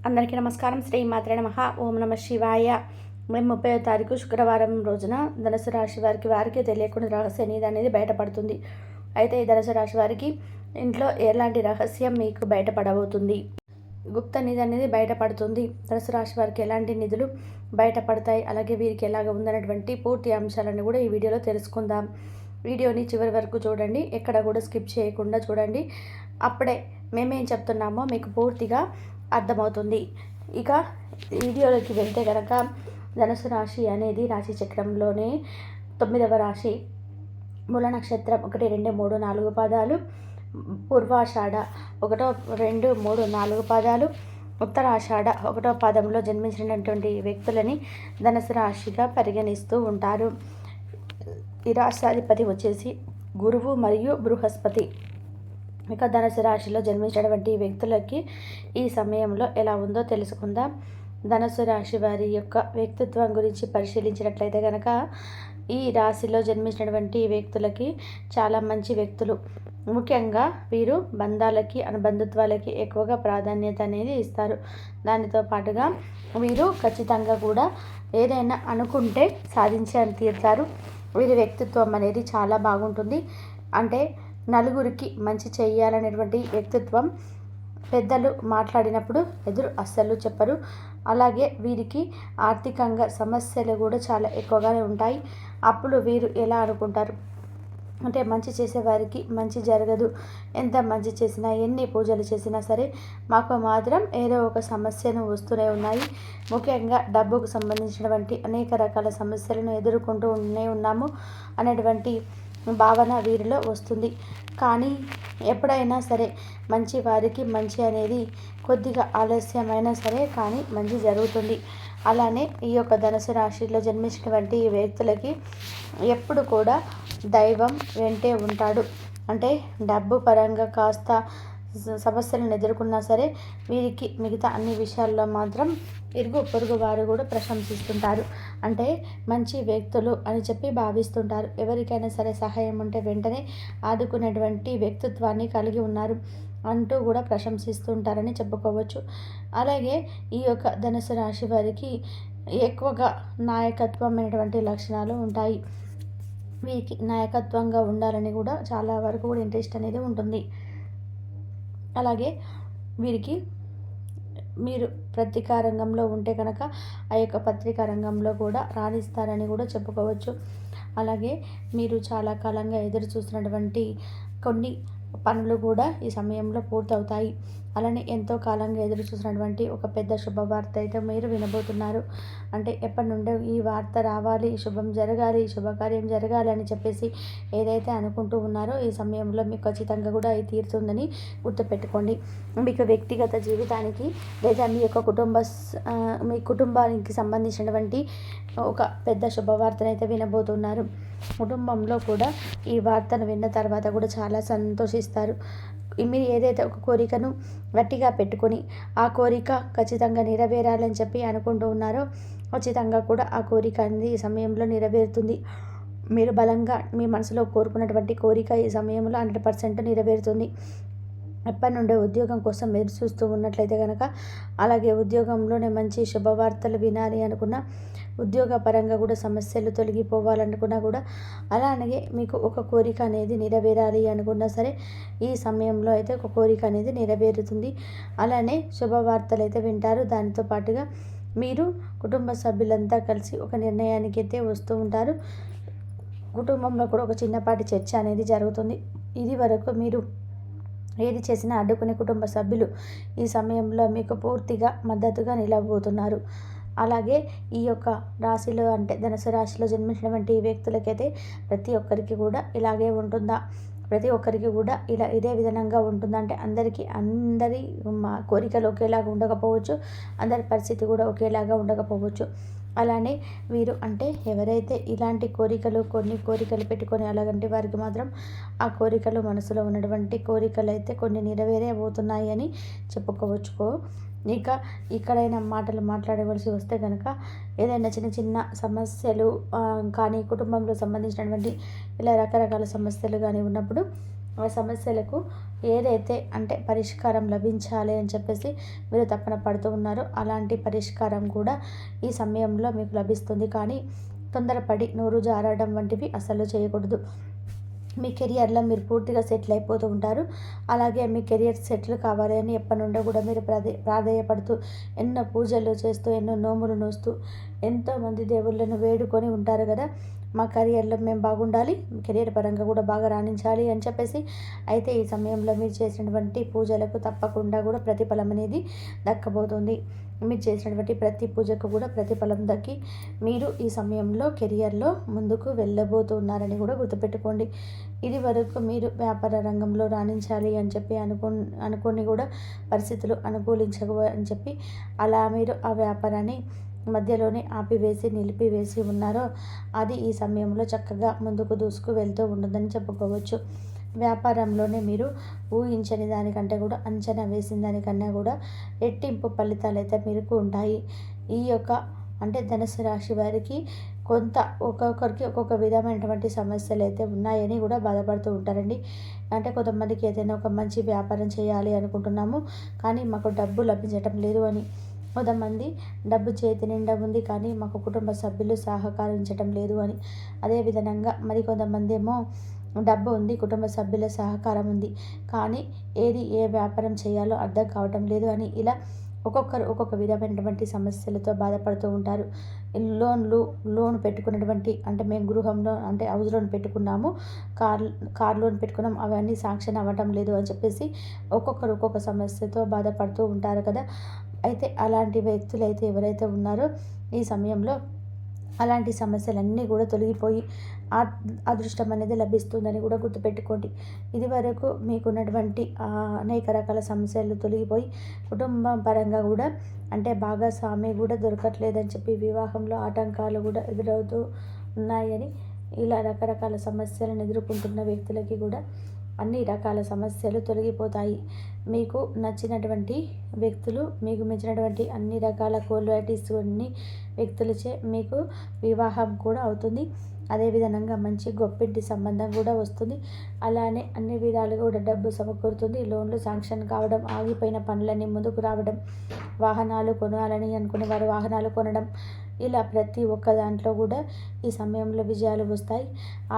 అందరికీ నమస్కారం. శ్రీ మాత్రే నమః. ఓం నమ శివాయ. మేము 30వ తారీఖు శుక్రవారం రోజున ధనుసు రాశి వారికి తెలియకుండా రహస్య నిధి అనేది బయటపడుతుంది. అయితే ఈ ధనుసు రాశి వారికి ఇంట్లో ఎలాంటి రహస్యం మీకు బయటపడబోతుంది, గుప్త నిధి అనేది బయటపడుతుంది. ధనుసు రాశి వారికి ఎలాంటి నిధులు బయటపడతాయి, అలాగే వీరికి ఎలాగ ఉందన్నటువంటి పూర్తి అంశాలను కూడా ఈ వీడియోలో తెలుసుకుందాం. వీడియోని చివరి వరకు చూడండి, ఎక్కడ కూడా స్కిప్ చేయకుండా చూడండి. అప్పుడే మేమేం చెప్తున్నామో మీకు పూర్తిగా అర్థమవుతుంది. ఇక వీడియోలోకి వెళ్తే కనుక ధనుసు రాశి అనేది రాశి చక్రంలోనే 9వ రాశి. మూల నక్షత్రం 1, 2, 3, 4 పాదాలు, పూర్వాషాఢ 1, 2, 3, 4 పాదాలు, ఉత్తరాషాఢ 1వ పాదంలో జన్మించినటువంటి వ్యక్తులని ధనుసు రాశిగా పరిగణిస్తూ ఉంటారు. ఈ రాష్ట్రాధిపతి వచ్చేసి గురువు మరియు బృహస్పతి. ఇక ధనుసు రాశిలో జన్మించినటువంటి వ్యక్తులకి ఈ సమయంలో ఎలా ఉందో తెలుసుకుందాం. ధనుసు రాశి వారి యొక్క వ్యక్తిత్వం గురించి పరిశీలించినట్లయితే కనుక ఈ రాశిలో జన్మించినటువంటి వ్యక్తులకి చాలా మంచి వ్యక్తులు. ముఖ్యంగా వీరు బంధాలకి, అనుబంధుత్వాలకి ఎక్కువగా ప్రాధాన్యత అనేది ఇస్తారు. దానితో పాటుగా వీరు ఖచ్చితంగా కూడా ఏదైనా అనుకుంటే సాధించి తీరుతారు. వీరి వ్యక్తిత్వం అనేది చాలా బాగుంటుంది. అంటే నలుగురికి మంచి చేయాలనేటువంటి వ్యక్తిత్వం. పెద్దలు మాట్లాడినప్పుడు ఎదురు అస్సలు చెప్పరు. అలాగే వీరికి ఆర్థికంగా సమస్యలు కూడా చాలా ఎక్కువగానే ఉంటాయి. అప్పుడు వీరు ఎలా అనుకుంటారు అంటే మంచి చేసేవారికి మంచి జరగదు, ఎంత మంచి చేసినా, ఎన్ని పూజలు చేసినా సరే మాకు మాత్రం ఏదో ఒక సమస్యను వస్తూనే ఉన్నాయి. ముఖ్యంగా డబ్బుకు సంబంధించినటువంటి అనేక రకాల సమస్యలను ఎదుర్కొంటూ ఉన్నాము అనేటువంటి భావన వీరిలో వస్తుంది. కానీ ఎప్పుడైనా సరే మంచి వారికి మంచి అనేది కొద్దిగా ఆలస్యమైనా సరే కానీ మంచి జరుగుతుంది. అలానే ఈ యొక్క ధనుసు రాశిలో జన్మించినటువంటి వ్యక్తులకి ఎప్పుడు కూడా దైవం వెంటే ఉంటాడు. అంటే డబ్బు పరంగా కాస్త సమస్యలను ఎదుర్కొన్నా సరే వీరికి మిగతా అన్ని విషయాల్లో మాత్రం ఇరుగు పొరుగు వారు కూడా ప్రశంసిస్తుంటారు. అంటే మంచి వ్యక్తులు అని చెప్పి భావిస్తుంటారు. ఎవరికైనా సరే సహాయం ఉంటే వెంటనే ఆదుకునేటువంటి వ్యక్తిత్వాన్ని కలిగి ఉన్నారు అంటూ కూడా ప్రశంసిస్తుంటారని చెప్పుకోవచ్చు. అలాగే ఈ యొక్క ధనుసు రాశి వారికి ఎక్కువగా నాయకత్వమైనటువంటి లక్షణాలు ఉంటాయి. వీరికి నాయకత్వంగా ఉండాలని కూడా చాలా వరకు కూడా ఇంట్రెస్ట్ అనేది ఉంటుంది. అలాగే వీరికి మీరు పత్రికా రంగంలో ఉంటే కనుక ఆ యొక్క పత్రికా రంగంలో కూడా రాణిస్తారని కూడా చెప్పుకోవచ్చు. అలాగే మీరు చాలా కాలంగా ఎదురు చూస్తున్నటువంటి కొన్ని పనులు కూడా ఈ సమయంలో పూర్తవుతాయి. అలానే ఎంతో కాలంగా ఎదురు చూసినటువంటి ఒక పెద్ద శుభవార్త అయితే మీరు వినబోతున్నారు. అంటే ఎప్పటి నుండో ఈ వార్త రావాలి, శుభం జరగాలి, శుభకార్యం జరగాలి అని చెప్పేసి ఏదైతే అనుకుంటూ ఉన్నారో ఈ సమయంలో మీకు ఖచ్చితంగా కూడా ఇది తీరుతుందని గుర్తుపెట్టుకోండి. మీకు వ్యక్తిగత జీవితానికి లేదా మీ కుటుంబానికి సంబంధించినటువంటి ఒక పెద్ద శుభవార్తనైతే వినబోతున్నారు. కుటుంబంలో కూడా ఈ వార్తను విన్న తర్వాత కూడా చాలా సంతోషిస్తారు. మీరు ఏదైతే ఒక కోరికను గట్టిగా పెట్టుకొని ఆ కోరిక ఖచ్చితంగా నెరవేరాలని చెప్పి అనుకుంటూ ఉన్నారో ఖచ్చితంగా కూడా ఆ కోరిక అనేది ఈ సమయంలో నెరవేరుతుంది. మీరు బలంగా మీ మనసులో కోరుకున్నటువంటి కోరిక ఈ సమయంలో 100% నెరవేరుతుంది. ఎప్పటి నుండే ఉద్యోగం కోసం ఎదురు చూస్తూ ఉన్నట్లయితే కనుక, అలాగే ఉద్యోగంలోనే మంచి శుభవార్తలు వినాలి అనుకున్న, ఉద్యోగ పరంగా కూడా సమస్యలు తొలగిపోవాలనుకున్నా కూడా, అలాగే మీకు ఒక కోరిక అనేది నెరవేరాలి అనుకున్నా సరే ఈ సమయంలో అయితే ఒక కోరిక అనేది నెరవేరుతుంది. అలానే శుభవార్తలు అయితే వింటారు. దానితో పాటుగా మీరు కుటుంబ సభ్యులంతా కలిసి ఒక నిర్ణయానికి అయితే వస్తూ ఉంటారు. కుటుంబంలో కూడా ఒక చిన్నపాటి చర్చ అనేది జరుగుతుంది. ఇది వరకు మీరు ఏది చేసినా అడ్డుకునే కుటుంబ సభ్యులు ఈ సమయంలో మీకు పూర్తిగా మద్దతుగా నిలవబోతున్నారు. అలాగే ఈ యొక్క రాశిలో అంటే ధనుసు రాశిలో జన్మించినటువంటి వ్యక్తులకైతే ప్రతి ఒక్కరికి కూడా ఇలాగే ఉంటుందా, ప్రతి ఒక్కరికి కూడా ఇదే విధంగా ఉంటుందంటే అందరి కోరికలు ఒకేలాగా ఉండకపోవచ్చు, అందరి పరిస్థితి కూడా ఒకేలాగా ఉండకపోవచ్చు. అలానే వీరు అంటే ఎవరైతే ఇలాంటి కొన్ని కోరికలు పెట్టుకొని అలాగంటే వారికి మాత్రం ఆ కోరికలు మనసులో ఉన్నటువంటి కోరికలు అయితే కొన్ని నెరవేరబోతున్నాయి అని చెప్పుకోవచ్చు. ఇక ఇక్కడైనా మాటలు మాట్లాడవలసి వస్తే కనుక ఏదైనా చిన్న చిన్న సమస్యలు కానీ కుటుంబంలో సంబంధించినటువంటి ఇలా రకరకాల సమస్యలు కానీ ఉన్నప్పుడు ఆ సమస్యలకు ఏదైతే అంటే పరిష్కారం లభించాలి అని చెప్పేసి మీరు తపన పడుతూ ఉన్నారో అలాంటి పరిష్కారం కూడా ఈ సమయంలో మీకు లభిస్తుంది. కానీ తొందరపడి నోరు జారడం వంటివి అసలు చేయకూడదు. మీ కెరియర్లో మీరు పూర్తిగా సెటిల్ అయిపోతూ ఉంటారు. అలాగే మీ కెరియర్ సెటిల్ కావాలి అని ఎప్పటి నుండో కూడా మీరు ప్రాధేయపడుతూ ఎన్నో పూజలు చేస్తూ ఎన్నో నోములు నోస్తూ ఎంతోమంది దేవుళ్ళను వేడుకొని ఉంటారు కదా, మా కెరియర్లో మేము బాగుండాలి, కెరియర్ పరంగా కూడా బాగా రాణించాలి అని చెప్పేసి. అయితే ఈ సమయంలో మీరు చేసినటువంటి పూజలకు తప్పకుండా కూడా ప్రతిఫలం అనేది దక్కబోతుంది. మీరు చేసినటువంటి ప్రతి పూజకు కూడా ప్రతిఫలం దక్కి మీరు ఈ సమయంలో కెరియర్లో ముందుకు వెళ్ళబోతున్నారని కూడా గుర్తుపెట్టుకోండి. ఇది వరకు మీరు వ్యాపార రంగంలో రాణించాలి అని చెప్పి అనుకొని కూడా పరిస్థితులు అనుకూలించవు అని చెప్పి అలా మీరు ఆ వ్యాపారాన్ని మధ్యలోనే ఆపివేసి నిలిపివేసి ఉన్నారో అది ఈ సమయంలో చక్కగా ముందుకు దూసుకు వెళ్తూ ఉంటుందని చెప్పుకోవచ్చు. వ్యాపారంలోనే మీరు ఊహించని దానికంటే కూడా అంచనా వేసిన దానికన్నా కూడా రెట్టింపు ఫలితాలు అయితే మీకు ఉంటాయి. ఈ యొక్క అంటే ధనుసు రాశి వారికి కొంత ఒక్కొక్కరికి ఒక్కొక్క విధమైనటువంటి సమస్యలు అయితే ఉన్నాయని కూడా బాధపడుతూ ఉంటారండి. అంటే కొంతమందికి ఏదైనా ఒక మంచి వ్యాపారం చేయాలి అనుకుంటున్నాము, కానీ మాకు డబ్బు లభించటం లేదు అని. కొంతమంది డబ్బు చేతి నిండా ఉంది కానీ మాకు కుటుంబ సభ్యులు సహకరించడం లేదు అని. అదేవిధంగా మరికొంతమంది ఏమో డబ్బు ఉంది, కుటుంబ సభ్యుల సహకారం ఉంది, కానీ ఏ వ్యాపారం చేయాలో అర్థం కావటం లేదు అని. ఇలా ఒక్కొక్కరు ఒక్కొక్క విధమైనటువంటి సమస్యలతో బాధపడుతూ ఉంటారు. లోన్ పెట్టుకున్నటువంటి అంటే మేము గృహంలో అంటే హౌస్ లోన్ పెట్టుకున్నాము, కార్ లోన్ పెట్టుకున్నాం, అవన్నీ శాంక్షన్ అవ్వటం లేదు అని చెప్పేసి ఒక్కొక్కరు ఒక్కొక్క సమస్యతో బాధపడుతూ ఉంటారు కదా. అయితే అలాంటి వ్యక్తులు అయితే ఎవరైతే ఉన్నారో ఈ సమయంలో అలాంటి సమస్యలన్నీ కూడా తొలగిపోయి అదృష్టం అనేది లభిస్తుందని కూడా గుర్తుపెట్టుకోండి. ఇదివరకు మీకున్నటువంటి అనేక రకాల సమస్యలు తొలగిపోయి కుటుంబం పరంగా కూడా అంటే భాగస్వామి కూడా దొరకట్లేదని చెప్పి వివాహంలో ఆటంకాలు కూడా ఎదురవుతూ ఉన్నాయని ఇలా రకరకాల సమస్యలను ఎదుర్కొంటున్న వ్యక్తులకి కూడా అన్ని రకాల సమస్యలు తొలగిపోతాయి. మీకు నచ్చినటువంటి వ్యక్తులు, మీకు మెచ్చినటువంటి అన్ని రకాల క్వాలిటీస్ అన్ని వ్యక్తులచే మీకు వివాహం కూడా అవుతుంది. అదేవిధంగా మంచి గొప్పింటి సంబంధం కూడా వస్తుంది. అలానే అన్ని విధాలుగా కూడా డబ్బు సమకూరుతుంది. లోన్లు శాంక్షన్ కావడం, ఆగిపోయిన పనులన్నీ ముందుకు రావడం, వాహనాలు కొనాలని అనుకునే వారు వాహనాలు కొనడం, ఇలా ప్రతి ఒక్క దాంట్లో కూడా ఈ సమయంలో విజయాలు వస్తాయి.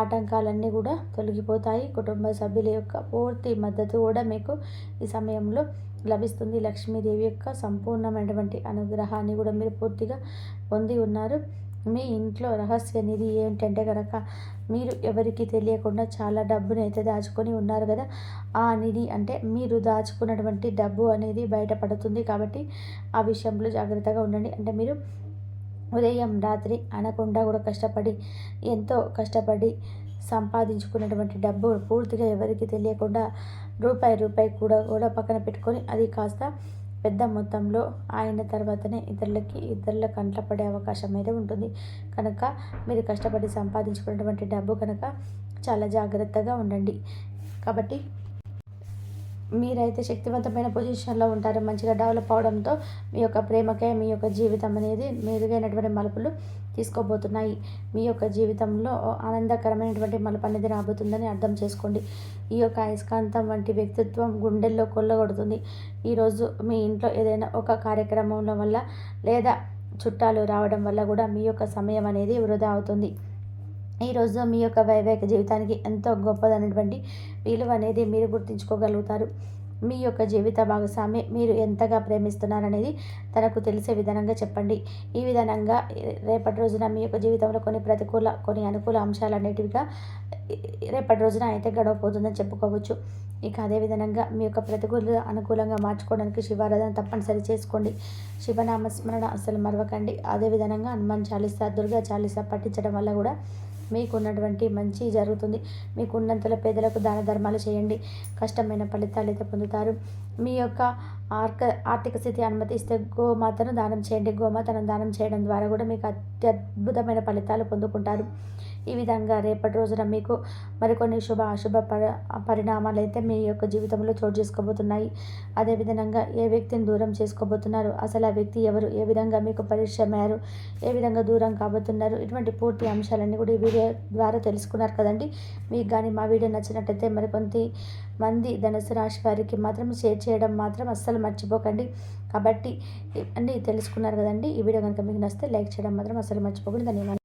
ఆటంకాలన్నీ కూడా తొలగిపోతాయి. కుటుంబ సభ్యుల యొక్క పూర్తి మద్దతు కూడా మీకు ఈ సమయంలో లభిస్తుంది. లక్ష్మీదేవి యొక్క సంపూర్ణమైనటువంటి అనుగ్రహాన్ని కూడా మీరు పూర్తిగా పొంది ఉన్నారు. మీ ఇంట్లో రహస్య నిధి ఏంటంటే కనుక మీరు ఎవరికి తెలియకుండా చాలా డబ్బుని అయితే దాచుకొని ఉన్నారు కదా, ఆ నిధి అంటే మీరు దాచుకున్నటువంటి డబ్బు అనేది బయటపడుతుంది. కాబట్టి ఆ విషయంలో జాగ్రత్తగా ఉండండి. అంటే మీరు ఉదయం రాత్రి అనకుండా కూడా ఎంతో కష్టపడి సంపాదించుకున్నటువంటి డబ్బు పూర్తిగా ఎవరికి తెలియకుండా రూపాయి కూడా పక్కన పెట్టుకొని అది కాస్త పెద్ద మొత్తంలో అయిన తర్వాతనే ఇతరుల కంట్ల పడే అవకాశం అయితే ఉంటుంది. కనుక మీరు కష్టపడి సంపాదించుకున్నటువంటి డబ్బు కనుక చాలా జాగ్రత్తగా ఉండండి. కాబట్టి మీరైతే శక్తివంతమైన పొజిషన్లో ఉంటారు. మంచిగా డెవలప్ అవడంతో మీ యొక్క ప్రేమకే మీ యొక్క జీవితం అనేది మెరుగైనటువంటి మలుపులు తీసుకోబోతున్నాయి. మీ యొక్క జీవితంలో ఆనందకరమైనటువంటి మలుపు అనేది రాబోతుందని అర్థం చేసుకోండి. ఈ యొక్క అయస్కాంతం వంటి వ్యక్తిత్వం గుండెల్లో కొల్లగొడుతుంది. ఈరోజు మీ ఇంట్లో ఏదైనా ఒక కార్యక్రమంలో వల్ల లేదా చుట్టాలు రావడం వల్ల కూడా మీ యొక్క సమయం అనేది వృధా అవుతుంది. ఈరోజు మీ యొక్క వైవాహిక జీవితానికి ఎంతో గొప్పదైనటువంటి విలువ అనేది మీరు గుర్తించుకోగలుగుతారు. మీ యొక్క జీవిత భాగస్వామి మీరు ఎంతగా ప్రేమిస్తున్నారనేది తనకు తెలిసే విధానంగా చెప్పండి. ఈ విధానంగా రేపటి రోజున మీ యొక్క జీవితంలో కొన్ని అనుకూల అంశాలన్నిటిగా రేపటి రోజున అయితే గడవపోతుందని చెప్పుకోవచ్చు. ఇక అదేవిధంగా మీ యొక్క ప్రతికూల అనుకూలంగా మార్చుకోవడానికి శివారాధన తప్పనిసరి చేసుకోండి. శివనామ స్మరణ అసలు మరవకండి. అదేవిధంగా హనుమాన్ చాలీసా, దుర్గా చాలీసా పఠించడం వల్ల కూడా మీకున్నటువంటి మంచి జరుగుతుంది. మీకున్నంతలో పేదలకు దాన ధర్మాలు చేయండి. కష్టమైన ఫలితాలు అయితే పొందుతారు. మీ యొక్క ఆర్థిక స్థితి అనుమతిస్తే గోమాతను దానం చేయండి. గోమాతను దానం చేయడం ద్వారా కూడా మీకు అత్యద్భుతమైన ఫలితాలు పొందుకుంటారు. ఈ విధంగా రేపటి రోజున మీకు మరికొన్ని శుభ అశుభ పరిణామాలు అయితే మీ యొక్క జీవితంలో చోటు చేసుకోబోతున్నాయి. అదేవిధంగా ఏ వ్యక్తిని దూరం చేసుకోబోతున్నారు, అసలు ఆ వ్యక్తి ఎవరు, ఏ విధంగా మీకు పరిచయమయ్యారు, ఏ విధంగా దూరం కాబోతున్నారు, ఇటువంటి పూర్తి అంశాలన్నీ కూడా ఈ వీడియో ద్వారా తెలుసుకున్నారు కదండి. మీకు కానీ మా వీడియో నచ్చినట్టయితే మరికొంత మంది ధనుసు రాశి వారికి మాత్రం షేర్ చేయడం మాత్రం అస్సలు మర్చిపోకండి. కాబట్టి అన్నీ తెలుసుకున్నారు కదండి. ఈ వీడియో కనుక మీకు నచ్చితే లైక్ చేయడం మాత్రం అస్సలు మర్చిపోకండి. ధన్యవాదాలు.